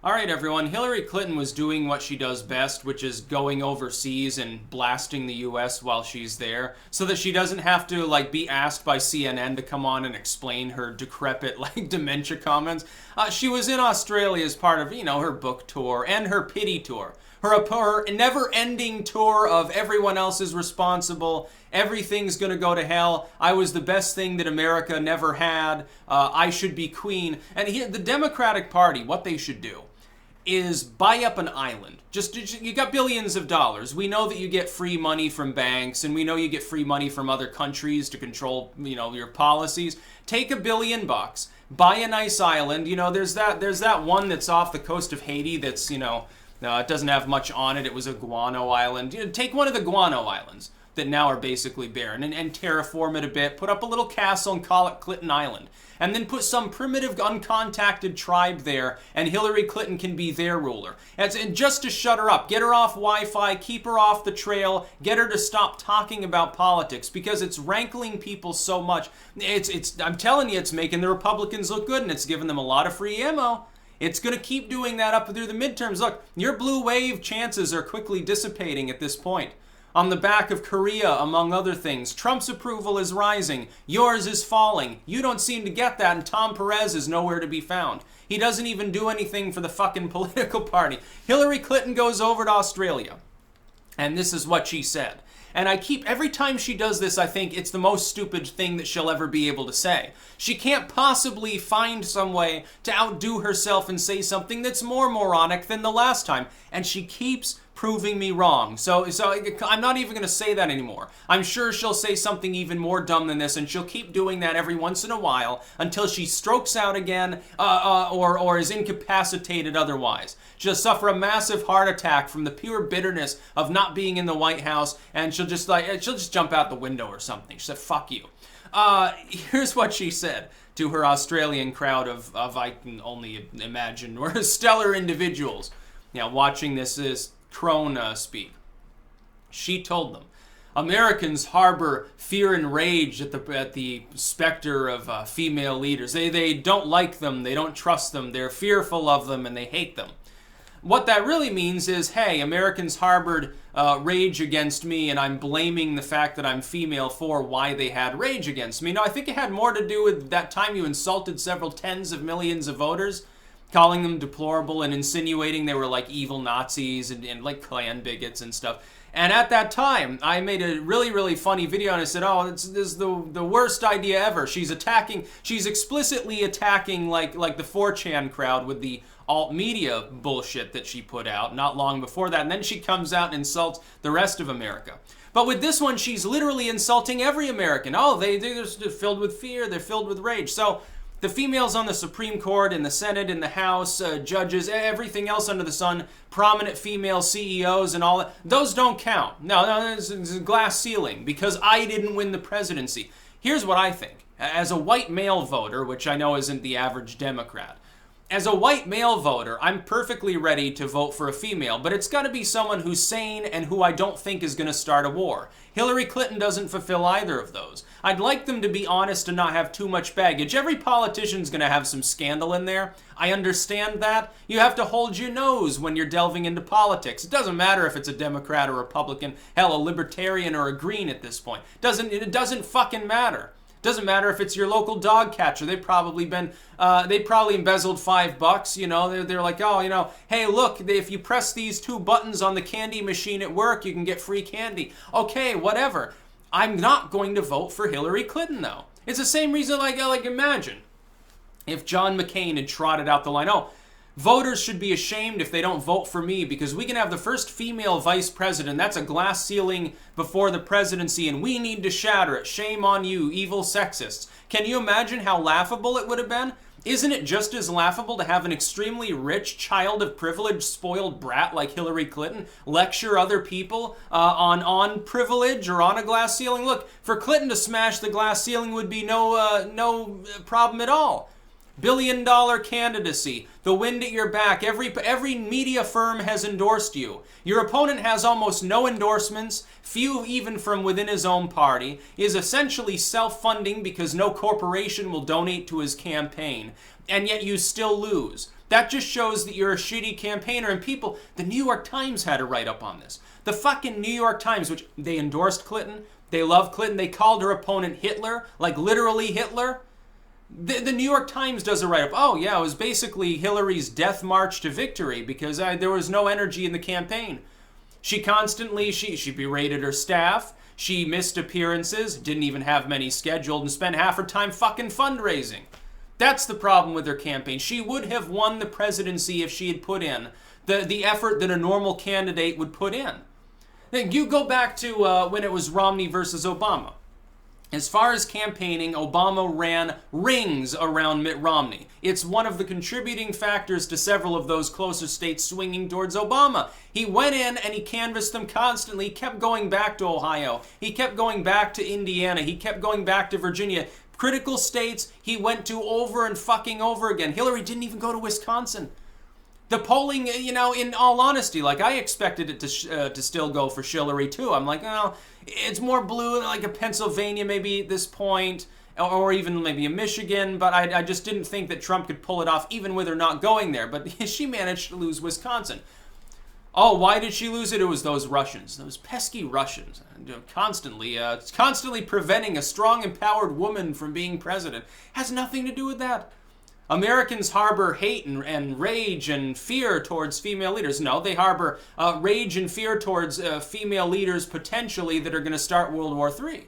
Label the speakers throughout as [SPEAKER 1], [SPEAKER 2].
[SPEAKER 1] All right, everyone. Hillary Clinton was doing what she does best, which is going overseas and blasting the U.S. while she's there, so that she doesn't have to be asked by CNN to come on and explain her decrepit dementia comments. She was in Australia as part of her book tour and her pity tour. Her never-ending tour of everyone else is responsible, everything's gonna go to hell, I was the best thing that America never had, I should be queen. And here, the Democratic Party, what they should do is buy up an island. You got billions of dollars. We know that you get free money from banks, and we know you get free money from other countries to control, your policies. Take $1 billion, buy a nice island. There's that one that's off the coast of Haiti that's, it doesn't have much on it. It was a guano island. Take one of the guano islands that now are basically barren and terraform it a bit. Put up a little castle and call it Clinton Island. And then put some primitive, uncontacted tribe there, and Hillary Clinton can be their ruler. And just to shut her up, get her off Wi-Fi, keep her off the trail, get her to stop talking about politics, because it's rankling people so much. I'm telling you, it's making the Republicans look good, and it's giving them a lot of free ammo. It's going to keep doing that up through the midterms. Look, your blue wave chances are quickly dissipating at this point. On the back of Korea, among other things, Trump's approval is rising. Yours is falling. You don't seem to get that, and Tom Perez is nowhere to be found. He doesn't even do anything for the fucking political party. Hillary Clinton goes over to Australia, and this is what she said. And every time she does this, I think it's the most stupid thing that she'll ever be able to say. She can't possibly find some way to outdo herself and say something that's more moronic than the last time. And she keeps proving me wrong. So I'm not even going to say that anymore. I'm sure she'll say something even more dumb than this, and she'll keep doing that every once in a while until she strokes out again or is incapacitated otherwise. She'll suffer a massive heart attack from the pure bitterness of not being in the White House, and she'll just jump out the window or something. She said, "Fuck you." Here's what she said to her Australian crowd of I can only imagine, were stellar individuals. Watching this crone speak. She told them, Americans harbor fear and rage at the specter of female leaders. They don't like them, they don't trust them, they're fearful of them, and they hate them. What that really means is, hey, Americans harbored rage against me, and I'm blaming the fact that I'm female for why they had rage against me. No, I think it had more to do with that time you insulted several tens of millions of voters, calling them deplorable and insinuating they were like evil Nazis and like Klan bigots and stuff. And at that time, I made a really, really funny video, and I said, this is the worst idea ever. She's explicitly attacking like the 4chan crowd with the alt media bullshit that she put out not long before that. And then she comes out and insults the rest of America. But with this one, she's literally insulting every American. They're filled with fear, they're filled with rage. So the females on the Supreme Court, in the Senate, in the House, judges, everything else under the sun, prominent female CEOs and all that, those don't count. No, there's a glass ceiling because I didn't win the presidency. Here's what I think. As a white male voter, which I know isn't the average Democrat, as a white male voter, I'm perfectly ready to vote for a female, but it's got to be someone who's sane and who I don't think is going to start a war. Hillary Clinton doesn't fulfill either of those. I'd like them to be honest and not have too much baggage. Every politician's going to have some scandal in there. I understand that. You have to hold your nose when you're delving into politics. It doesn't matter if it's a Democrat or Republican, hell, a Libertarian or a Green at this point. It doesn't fucking matter. Doesn't matter if it's your local dog catcher. They probably embezzled $5. They're like, hey, look, if you press these 2 buttons on the candy machine at work, you can get free candy. Okay, whatever. I'm not going to vote for Hillary Clinton, though. It's the same reason, imagine if John McCain had trotted out the line, voters should be ashamed if they don't vote for me because we can have the first female vice president. That's a glass ceiling before the presidency, and we need to shatter it. Shame on you, evil sexists. Can you imagine how laughable it would have been? Isn't it just as laughable to have an extremely rich child of privilege, spoiled brat like Hillary Clinton lecture other people on privilege or on a glass ceiling? Look, for Clinton to smash the glass ceiling would be no problem at all. billion-dollar candidacy, the wind at your back. Every media firm has endorsed you. Your opponent has almost no endorsements, few even from within his own party, is essentially self-funding because no corporation will donate to his campaign, and yet you still lose. That just shows that you're a shitty campaigner. And people, the New York Times had a write-up on this. The fucking New York Times, which they endorsed Clinton, they love Clinton, they called her opponent Hitler, like literally Hitler. The New York Times does a write-up. Oh yeah, it was basically Hillary's death march to victory because there was no energy in the campaign. She constantly, she berated her staff, she missed appearances, didn't even have many scheduled, and spent half her time fucking fundraising. That's the problem with her campaign. She would have won the presidency if she had put in the effort that a normal candidate would put in. Then you go back to when it was Romney versus Obama. As far as campaigning, Obama ran rings around Mitt Romney. It's one of the contributing factors to several of those closer states swinging towards Obama. He went in and he canvassed them constantly. He kept going back to Ohio. He kept going back to Indiana. He kept going back to Virginia. Critical states he went to over and fucking over again. Hillary didn't even go to Wisconsin. The polling, you know, in all honesty, like I expected it to still go for Hillary too. I'm like, oh, it's more blue, like a Pennsylvania maybe at this point, or even maybe a Michigan, but I just didn't think that Trump could pull it off even with her not going there. But she managed to lose Wisconsin. Oh, why did she lose it? It was those Russians, those pesky Russians, constantly preventing a strong, empowered woman from being president. Has nothing to do with that. Americans harbor hate and rage and fear towards female leaders. No, they harbor rage and fear towards female leaders potentially that are going to start World War III.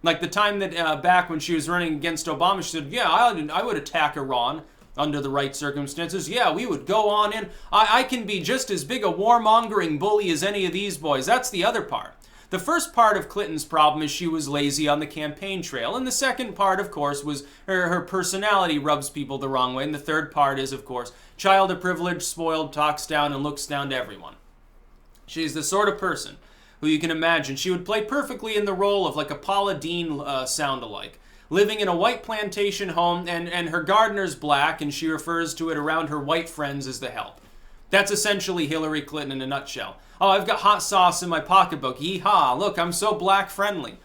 [SPEAKER 1] Like the time that back when she was running against Obama, she said, yeah, I would attack Iran under the right circumstances. Yeah, we would go on in. I can be just as big a warmongering bully as any of these boys. That's the other part. The first part of Clinton's problem is she was lazy on the campaign trail. And the second part, of course, was her personality rubs people the wrong way. And the third part is, of course, child of privilege, spoiled, talks down, and looks down to everyone. She's the sort of person who you can imagine. She would play perfectly in the role of like a Paula Deen sound-alike. Living in a white plantation home, and her gardener's black, and she refers to it around her white friends as the help. That's essentially Hillary Clinton in a nutshell. Oh, I've got hot sauce in my pocketbook. Yeehaw, look, I'm so black friendly.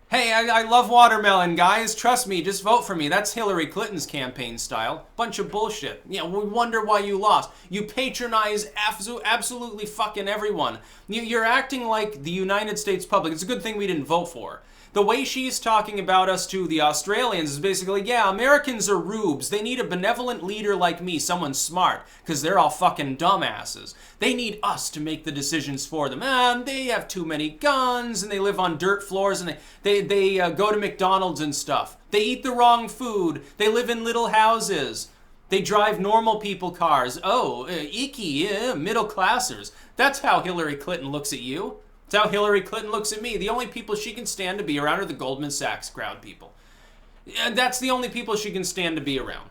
[SPEAKER 1] Hey, I love watermelon, guys. Trust me, just vote for me. That's Hillary Clinton's campaign style. Bunch of bullshit. Yeah, we wonder why you lost. You patronize absolutely fucking everyone. You're acting like the United States public. It's a good thing we didn't vote for her. The way she's talking about us to the Australians is basically, yeah, Americans are rubes. They need a benevolent leader like me, someone smart, because they're all fucking dumbasses. They need us to make the decisions for them. They have too many guns, and they live on dirt floors, and they go to McDonald's and stuff. They eat the wrong food. They live in little houses. They drive normal people cars. Oh, icky, middle classers. That's how Hillary Clinton looks at you. That's how Hillary Clinton looks at me. The only people she can stand to be around are the Goldman Sachs crowd people. That's the only people she can stand to be around.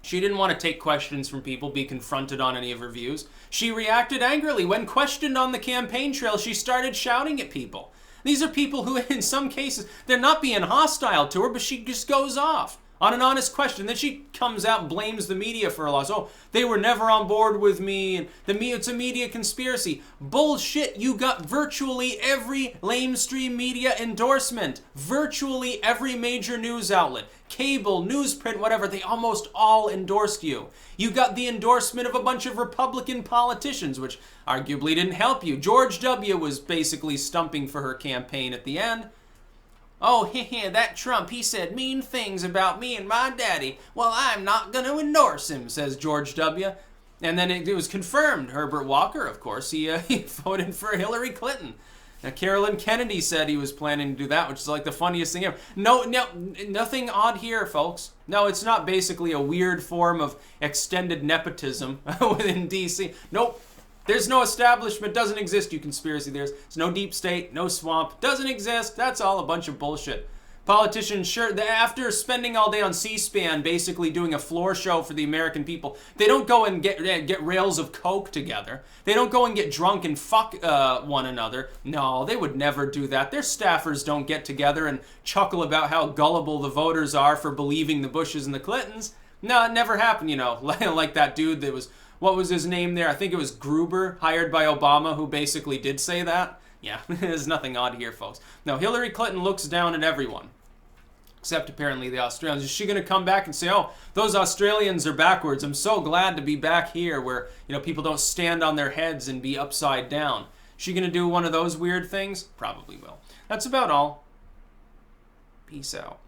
[SPEAKER 1] She didn't want to take questions from people, be confronted on any of her views. She reacted angrily. When questioned on the campaign trail, she started shouting at people. These are people who, in some cases, they're not being hostile to her, but she just goes off on an honest question. Then she comes out and blames the media for her loss. Oh, they were never on board with me, and it's a media conspiracy. Bullshit, you got virtually every lamestream media endorsement. Virtually every major news outlet, cable, newsprint, whatever, they almost all endorsed you. You got the endorsement of a bunch of Republican politicians, which arguably didn't help you. George W. was basically stumping for her campaign at the end. Oh, that Trump, he said mean things about me and my daddy. Well, I'm not going to endorse him, says George W. And then it was confirmed. Herbert Walker, of course, he voted for Hillary Clinton. Now, Carolyn Kennedy said he was planning to do that, which is like the funniest thing ever. No, nothing odd here, folks. No, it's not basically a weird form of extended nepotism within D.C. Nope. There's no establishment, doesn't exist, you conspiracy theorists. There's no deep state, no swamp, doesn't exist. That's all a bunch of bullshit. Politicians, sure, after spending all day on C-SPAN basically doing a floor show for the American people, they don't go and get rails of coke together. They don't go and get drunk and fuck one another. No, they would never do that. Their staffers don't get together and chuckle about how gullible the voters are for believing the Bushes and the Clintons. No, it never happened, you know. Like that dude that was, what was his name there? I think it was Gruber, hired by Obama, who basically did say that. Yeah, there's nothing odd here, folks. No, Hillary Clinton looks down at everyone, except apparently the Australians. Is she going to come back and say, oh, those Australians are backwards. I'm so glad to be back here where, you know, people don't stand on their heads and be upside down. Is she going to do one of those weird things? Probably will. That's about all. Peace out.